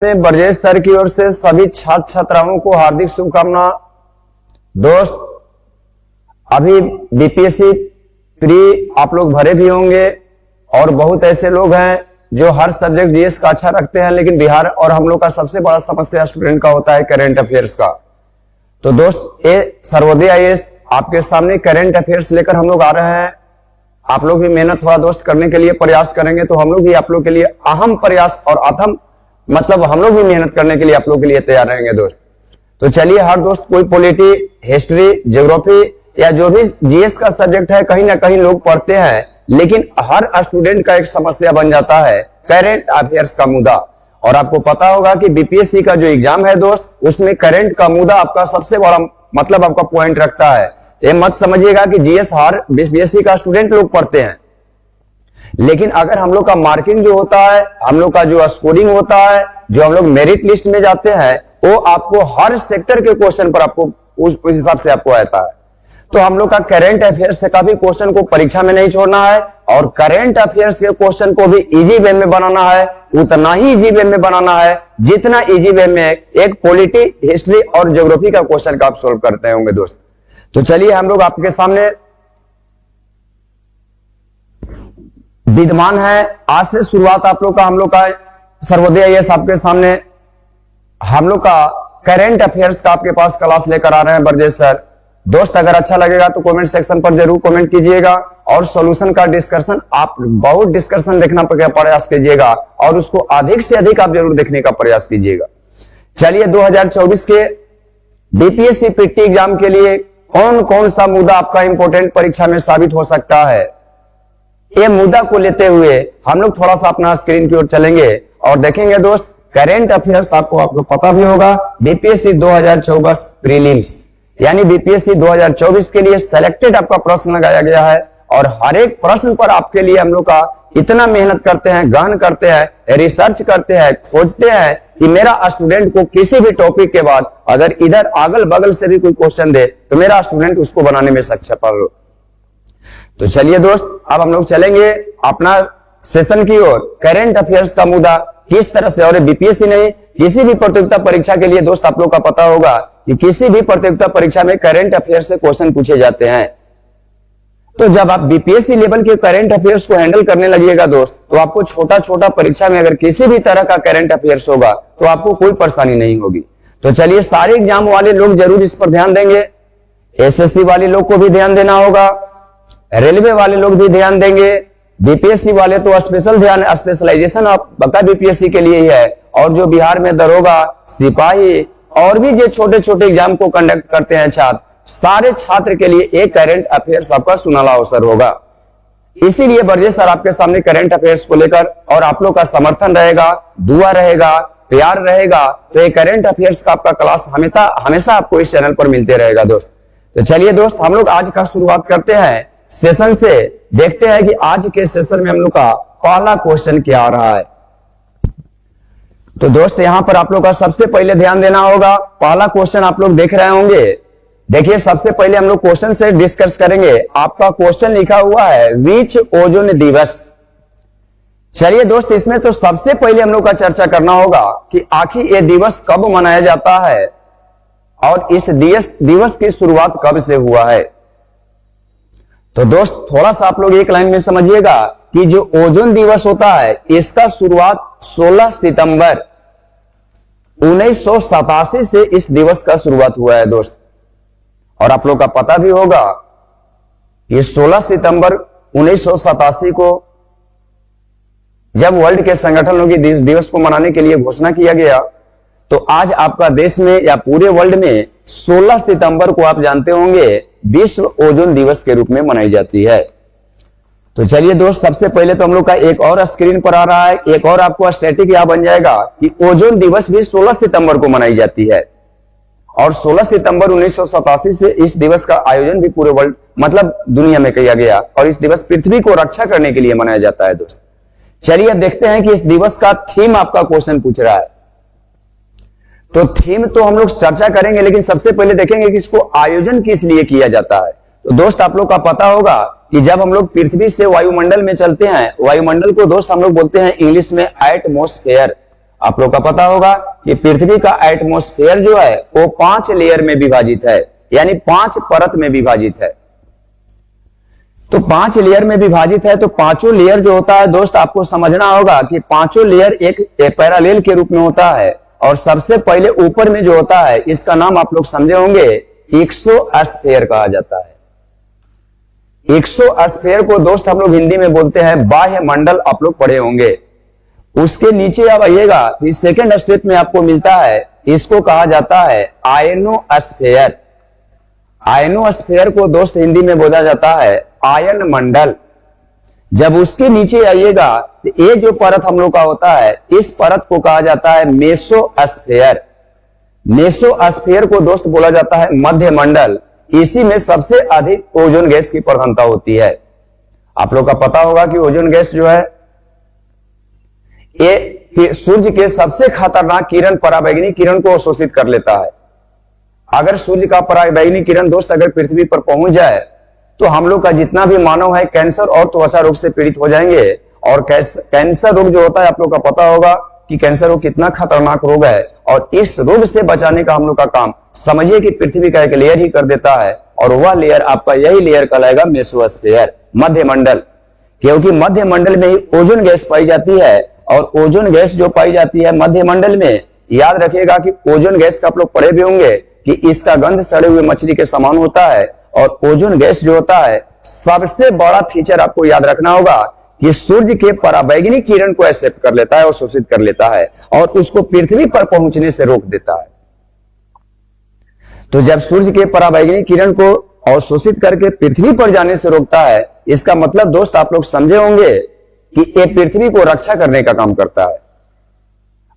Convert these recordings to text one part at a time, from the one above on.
Brajesh sir की ओर से सभी छात्र छात्राओं को हार्दिक शुभकामना। दोस्त, अभी बीपीएससी प्री आप लोग भरे भी होंगे और बहुत ऐसे लोग हैं जो हर सब्जेक्ट जीएस का अच्छा रखते हैं, लेकिन बिहार और हम लोग का सबसे बड़ा समस्या स्टूडेंट का होता है करंट अफेयर्स का। तो दोस्त, ये सर्वोदय आईएएस आपके सामने करंट अफेयर्स लेकर हम लोग आ रहे हैं। आप लोग भी मेहनत थोड़ा दोस्त करने के लिए प्रयास करेंगे तो हम लोग भी आप लोग के लिए अहम प्रयास और अथम मतलब हम लोग भी मेहनत करने के लिए आप लोग के लिए तैयार रहेंगे दोस्त। तो चलिए, हर दोस्त कोई पॉलिटी, हिस्ट्री, ज्योग्राफी या जो भी जीएस का सब्जेक्ट है कहीं ना कहीं लोग पढ़ते हैं, लेकिन हर स्टूडेंट का एक समस्या बन जाता है करंट अफेयर्स का मुद्दा। और आपको पता होगा कि बीपीएससी का जो एग्जाम है दोस्त, उसमें करंट का मुद्दा आपका सबसे बड़ा मतलब आपका पॉइंट रखता है। ये मत समझिएगा कि जीएस हर बीपीएससी का स्टूडेंट लोग पढ़ते हैं, लेकिन अगर हम लोग का मार्किंग जो होता है, हम लोग का जो स्कोरिंग होता है, जो हम लोग मेरिट लिस्ट में जाते हैं, वो आपको हर सेक्टर के क्वेश्चन पर आपको उस हिसाब से आपको आता है। तो हम लोग का करंट अफेयर्स से काफी क्वेश्चन को परीक्षा में नहीं छोड़ना है और करंट अफेयर्स के क्वेश्चन को भी इजी वे में बनाना है, उतना ही इजी वे में बनाना है जितना इजी वे में एक पॉलिटी, हिस्ट्री और ज्योग्राफी का क्वेश्चन का आप सोल्व करते होंगे दोस्त। तो चलिए, हम लोग आपके सामने विद्यमान है। आज से शुरुआत आप लोग का, हम लोग का सर्वोदय आईएएस आपके सामने हम लोग का करंट अफेयर्स का आपके पास क्लास लेकर आ रहे हैं ब्रजेश सर। दोस्त, अगर अच्छा लगेगा तो कमेंट सेक्शन पर जरूर कमेंट कीजिएगा और सॉल्यूशन का डिस्कशन, आप बहुत डिस्कशन देखना प्रयास कीजिएगा और उसको अधिक से अधिक आप जरूर देखने का प्रयास कीजिएगा। चलिए, 2024 के बीपीएससी पीटी एग्जाम के लिए कौन कौन सा मुद्दा आपका इंपोर्टेंट परीक्षा में साबित हो सकता है, ये मुद्दा को लेते हुए हम लोग थोड़ा सा अपना स्क्रीन की ओर चलेंगे और देखेंगे दोस्त करंट अफेयर्स। आपको पता भी होगा बीपीएससी 2024 प्रीलिम्स यानी बीपीएससी 2024 के लिए सिलेक्टेड आपका प्रश्न लगाया गया है और हर एक प्रश्न पर आपके लिए हम लोग का इतना मेहनत करते हैं, गहन करते हैं, रिसर्च करते हैं, खोजते हैं कि मेरा स्टूडेंट को किसी भी टॉपिक के बाद अगर इधर अगल बगल से भी कोई क्वेश्चन दे तो मेरा स्टूडेंट उसको बनाने में सक्षम हो। तो चलिए दोस्त, अब हम लोग चलेंगे अपना सेशन की ओर। करंट अफेयर्स का मुद्दा किस तरह से, और बीपीएससी नहीं, किसी भी प्रतियोगिता परीक्षा के लिए दोस्त आप लोग का पता होगा कि किसी भी प्रतियोगिता परीक्षा में करंट अफेयर्स से क्वेश्चन पूछे जाते हैं। तो जब आप बीपीएससी लेवल के करंट अफेयर्स को हैंडल करने लगिएगा दोस्त, तो आपको छोटा छोटा परीक्षा में अगर किसी भी तरह का करंट अफेयर्स होगा तो आपको कोई परेशानी नहीं होगी। तो चलिए, सारे एग्जाम वाले लोग जरूर इस पर ध्यान देंगे। एसएससी वाले लोग को भी ध्यान देना होगा, रेलवे वाले लोग भी ध्यान देंगे, बीपीएससी वाले तो स्पेशल ध्यान, स्पेशलाइजेशन आपका बीपीएससी के लिए ही है। और जो बिहार में दरोगा, सिपाही और भी जो छोटे छोटे एग्जाम को कंडक्ट करते हैं छात्र, सारे छात्र के लिए एक करंट अफेयर्स आपका सुनहरा अवसर होगा। इसीलिए ब्रजेश सर आपके सामने करंट अफेयर्स को लेकर और आप लोग का समर्थन रहेगा, दुआ रहेगा, प्यार रहेगा, तो ये करंट अफेयर्स का आपका क्लास हमेशा आपको इस चैनल पर मिलते रहेगा दोस्त। तो चलिए दोस्त, हम लोग आज का शुरुआत करते हैं सेशन से। देखते हैं कि आज के सेशन में हम लोग का पहला क्वेश्चन क्या आ रहा है। तो दोस्त, यहां पर आप लोग का सबसे पहले ध्यान देना होगा। पहला क्वेश्चन आप लोग देख रहे होंगे। देखिए, सबसे पहले हम लोग क्वेश्चन से डिस्कस करेंगे। आपका क्वेश्चन लिखा हुआ है विच ओजोन दिवस। चलिए दोस्त, इसमें तो सबसे पहले हम लोग का चर्चा करना होगा कि आखिर यह दिवस कब मनाया जाता है और इस दिवस की शुरुआत कब से हुआ है। तो दोस्त, थोड़ा सा आप लोग एक लाइन में समझिएगा कि जो ओजोन दिवस होता है, इसका शुरुआत 16 सितंबर 1987 से इस दिवस का शुरुआत हुआ है दोस्त। और आप लोग का पता भी होगा कि 16 सितंबर 1987 को जब वर्ल्ड के संगठनों की दिवस को मनाने के लिए घोषणा किया गया, तो आज आपका देश में या पूरे वर्ल्ड में 16 सितंबर को आप जानते होंगे विश्व ओजोन दिवस के रूप में मनाई जाती है। तो चलिए दोस्त, सबसे पहले तो हम लोग का एक और स्क्रीन पर आ रहा है, एक और आपको स्टैटिक यहां बन जाएगा कि ओजोन दिवस भी 16 सितंबर को मनाई जाती है। और 16 सितंबर 1987 से इस दिवस का आयोजन भी पूरे वर्ल्ड मतलब दुनिया में किया गया और इस दिवस पृथ्वी को रक्षा करने के लिए मनाया जाता है दोस्त। चलिए, अब देखते हैं कि इस दिवस का थीम आपका क्वेश्चन पूछ रहा है। तो थीम तो हम लोग चर्चा करेंगे, लेकिन सबसे पहले देखेंगे कि इसको आयोजन किस लिए किया जाता है। तो दोस्त, आप लोग का पता होगा कि जब हम लोग पृथ्वी से वायुमंडल में चलते हैं, वायुमंडल को दोस्त हम लोग बोलते हैं इंग्लिश में एटमॉस्फेयर, आप लोग का पता होगा कि पृथ्वी का एटमॉस्फेयर जो है वो 5 लेयर में विभाजित है, यानी 5 परत में विभाजित है। तो 5 लेयर में विभाजित है, तो पांचों लेयर जो होता है दोस्त आपको समझना होगा कि पांचों लेयर एक पैरेलल के रूप में होता है। और सबसे पहले ऊपर में जो होता है इसका नाम आप लोग समझे होंगे एक्सोस्फीयर कहा जाता है। एक्सोस्फीयर को दोस्त हम लोग हिंदी में बोलते हैं बाह्य मंडल, आप लोग पढ़े होंगे। उसके नीचे अब आइएगा, इस सेकेंड स्टेप में आपको मिलता है, इसको कहा जाता है आयनोस्फीयर। आयनोस्फीयर को दोस्त हिंदी में बोला जाता है आयन मंडल। जब उसके नीचे आइएगा तो ये जो परत हम लोग का होता है, इस परत को कहा जाता है मेसोस्फीयर। मेसोस्फीयर को दोस्त बोला जाता है मध्य मंडल। इसी में सबसे अधिक ओजोन गैस की प्रधानता होती है। आप लोग का पता होगा कि ओजोन गैस जो है ये सूर्य के सबसे खतरनाक किरण पराबैंगनी किरण को अवशोषित कर लेता है। अगर सूर्य का पराबैंगनी किरण दोस्त अगर पृथ्वी पर पहुंच जाए तो हम लोग का जितना भी मानव है कैंसर और त्वचा रोग से पीड़ित हो जाएंगे। और कैंसर रोग जो होता है आप लोग का पता होगा कि कैंसर रोग कितना खतरनाक रोग है, और इस रोग से बचाने का हम लोग का काम समझिए कि पृथ्वी का एक लेयर ही कर देता है, और वह लेयर आपका यही लेयर कहलाएगा मेसोस्फीयर, मध्य मंडल। क्योंकि मध्य मंडल में ही ओजोन गैस पाई जाती है, और ओजोन गैस जो पाई जाती है मध्य मंडल में, याद रखिएगा कि ओजोन गैस का आप लोग पढ़े भी होंगे कि इसका गंध सड़े हुए मछली के समान होता है। और ओजोन गैस जो होता है सबसे बड़ा फीचर आपको याद रखना होगा कि सूर्य के पराबैंगनी किरण को एक्सेप्ट कर लेता है और शोषित कर लेता है, और उसको पृथ्वी पर पहुंचने से रोक देता है। तो जब सूर्य के पराबैंगनी किरण को और शोषित करके पृथ्वी पर जाने से रोकता है, इसका मतलब दोस्त आप लोग समझे होंगे कि ये पृथ्वी को रक्षा करने का काम करता है।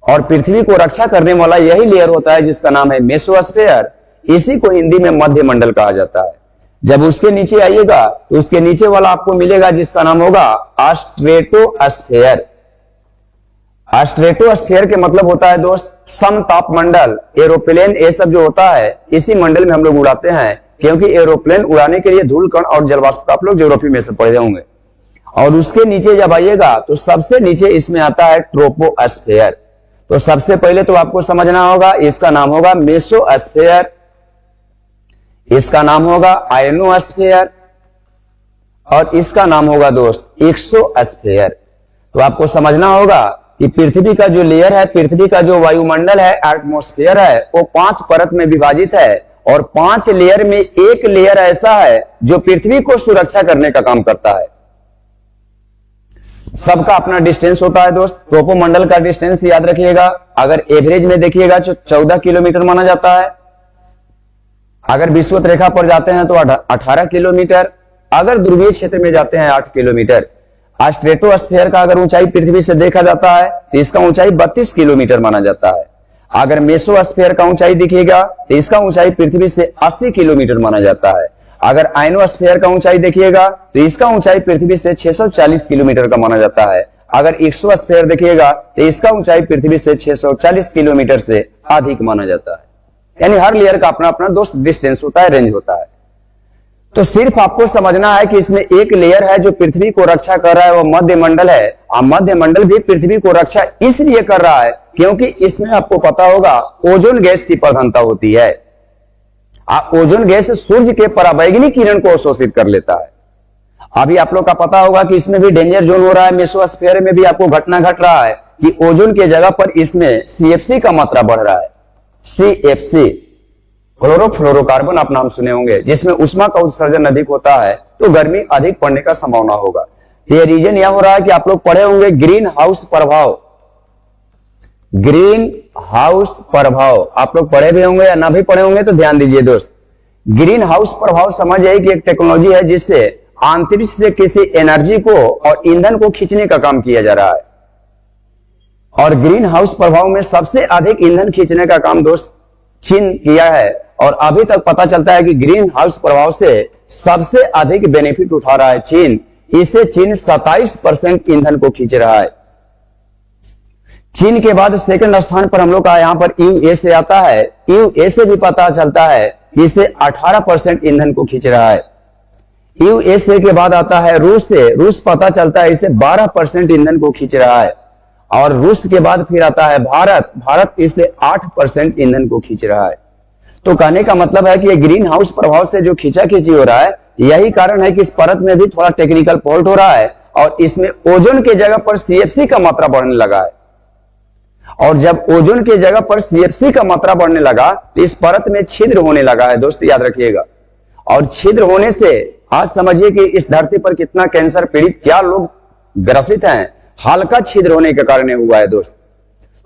और पृथ्वी को रक्षा करने वाला यही लेयर होता है जिसका नाम है मेसोस्फीयर। इसी को हिंदी में मध्य मंडल कहा जाता है। जब उसके नीचे आइएगा तो उसके नीचे वाला आपको मिलेगा जिसका नाम होगा स्ट्रेटोस्फीयर। स्ट्रेटोस्फीयर के मतलब होता है दोस्त समताप मंडल। एरोप्लेन ये सब जो होता है इसी मंडल में हम लोग उड़ाते हैं, क्योंकि एरोप्लेन उड़ाने के लिए धूल कण और जलवाष्प आप लोग ज्योग्राफी में से पढ़े होंगे। और उसके नीचे जब आइएगा तो सबसे नीचे इसमें आता है ट्रोपोस्फीयर। तो सबसे पहले तो आपको समझना होगा इसका नाम होगा मेसोस्फीयर, इसका नाम होगा आयनोस्फीयर, और इसका नाम होगा दोस्त एक्सोस्फीयर। तो आपको समझना होगा कि पृथ्वी का जो लेयर है, पृथ्वी का जो वायुमंडल है, एटमॉस्फेयर है, वो 5 परत में विभाजित है। और 5 लेयर में एक लेयर ऐसा है जो पृथ्वी को सुरक्षा करने का काम करता है। सबका अपना डिस्टेंस होता है दोस्त। ट्रोपोमंडल का डिस्टेंस याद रखिएगा, अगर एवरेज में देखिएगा तो 14 किलोमीटर माना जाता है। अगर विषुवत रेखा पर जाते हैं तो 18 किलोमीटर, अगर ध्रुवीय क्षेत्र में जाते हैं 8 किलोमीटर। स्ट्रेटोस्फीयर का अगर ऊंचाई पृथ्वी से देखा जाता है तो इसका ऊंचाई 32 किलोमीटर माना जाता है। अगर मेसोस्फीयर का ऊंचाई देखिएगा तो इसका ऊंचाई पृथ्वी से 80 किलोमीटर माना जाता है। अगर आयनोस्फीयर का ऊंचाई देखिएगा तो इसका ऊंचाई पृथ्वी से 640 किलोमीटर का माना जाता है। अगर एक्सोस्फीयर देखिएगा तो इसका ऊंचाई पृथ्वी से 640 किलोमीटर से अधिक माना जाता है। यानी हर लेयर का अपना अपना दोस्त डिस्टेंस होता है, रेंज होता है। तो सिर्फ आपको समझना है कि इसमें एक लेयर है जो पृथ्वी को रक्षा कर रहा है, वो मध्य मंडल है। और मध्य मंडल भी पृथ्वी को रक्षा इसलिए कर रहा है क्योंकि इसमें आपको पता होगा ओजोन गैस की प्रधानता होती है। ओजोन गैस सूर्य के पराबैंगनी किरण को अवशोषित कर लेता है। अभी आप लोग का पता होगा कि इसमें भी डेंजर जोन हो रहा है। मेसोस्फीयर में भी आपको घटना घट रहा है कि ओजोन के जगह पर इसमें सीएफसी का मात्रा बढ़ रहा है। सीएफसी क्लोरोफ्लोरोकार्बन आप नाम सुने होंगे, जिसमें उष्मा का उत्सर्जन अधिक होता है तो गर्मी अधिक पड़ने का संभावना होगा। ये रीजन यह हो रहा है कि आप लोग पढ़े होंगे ग्रीन हाउस प्रभाव। ग्रीन हाउस प्रभाव आप लोग पढ़े भी होंगे या ना भी पढ़े होंगे तो ध्यान दीजिए दोस्त। ग्रीन हाउस प्रभाव समझिए कि एक टेक्नोलॉजी है जिससे अंतरिक्ष से किसी एनर्जी को और ईंधन को खींचने का काम किया जा रहा है। और ग्रीन हाउस प्रभाव में सबसे अधिक ईंधन खींचने का काम दोस्त चीन किया है। और अभी तक पता चलता है कि ग्रीन हाउस प्रभाव से सबसे अधिक बेनिफिट उठा रहा है चीन। इससे चीन 27% ईंधन को खींच रहा है। चीन के बाद सेकंड स्थान पर हम लोग का यहां पर यूएसए आता है। यूएसए भी पता चलता है कि इसे 18% ईंधन को खींच रहा है। यूएसए के बाद आता है रूस से। रूस पता चलता है इसे 12% ईंधन को खींच रहा है। और रूस के बाद फिर आता है भारत। भारत इससे 8% ईंधन को खींच रहा है। तो कहने का मतलब है कि ये ग्रीन हाउस प्रभाव से जो खींचाखींची हो रहा है, यही कारण है कि इस परत में भी थोड़ा टेक्निकल फॉल्ट हो रहा है और इसमें ओजोन के जगह पर सीएफसी का मात्रा बढ़ने लगा है। और जब ओजोन की जगह पर सीएफसी का मात्रा बढ़ने लगा तो इस परत में छिद्र होने लगा है दोस्त, याद रखिएगा। और छिद्र होने से आज समझिए कि इस धरती पर कितना कैंसर पीड़ित क्या लोग ग्रसित हैं, हल्का छिद्र होने के कारण हुआ है दोस्त।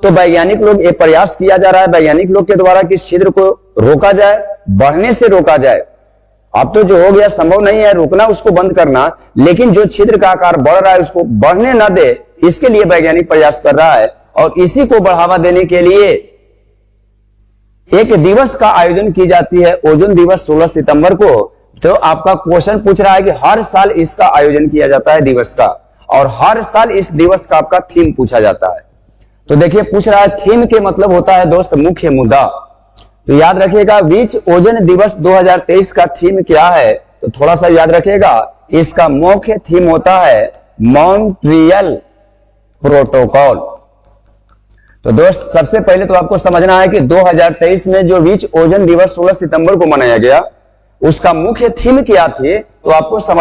तो वैज्ञानिक लोग ये प्रयास किया जा रहा है वैज्ञानिक लोग के द्वारा कि छिद्र को रोका जाए, बढ़ने से रोका जाए। अब तो जो हो गया संभव नहीं है रोकना, उसको बंद करना, लेकिन जो छिद्र का आकार बढ़ रहा है उसको बढ़ने न दे, इसके लिए वैज्ञानिक प्रयास कर रहा है। और इसी को बढ़ावा देने के लिए एक दिवस का आयोजन की जाती है, ओजोन दिवस 16 सितंबर को। तो आपका क्वेश्चन पूछ रहा है कि हर साल इसका आयोजन किया जाता है दिवस का, और हर साल इस दिवस का आपका थीम पूछा जाता है। तो देखिए पूछ रहा है थीम के मतलब होता है दोस्त मुख्य मुद्दा। तो याद रखिएगा विश्व ओजोन दिवस 2023 का थीम क्या है, तो थोड़ा सा याद रखिएगा। इसका मुख्य थीम होता है मॉन्ट्रियल प्रोटोकॉल। तो दोस्त सबसे पहले तो आपको समझना है कि 2023 में जो विश्व ओजोन दिवस 16 सितंबर को मनाया गया, उसका मुख्य थीम क्या थी, तो आपको समझ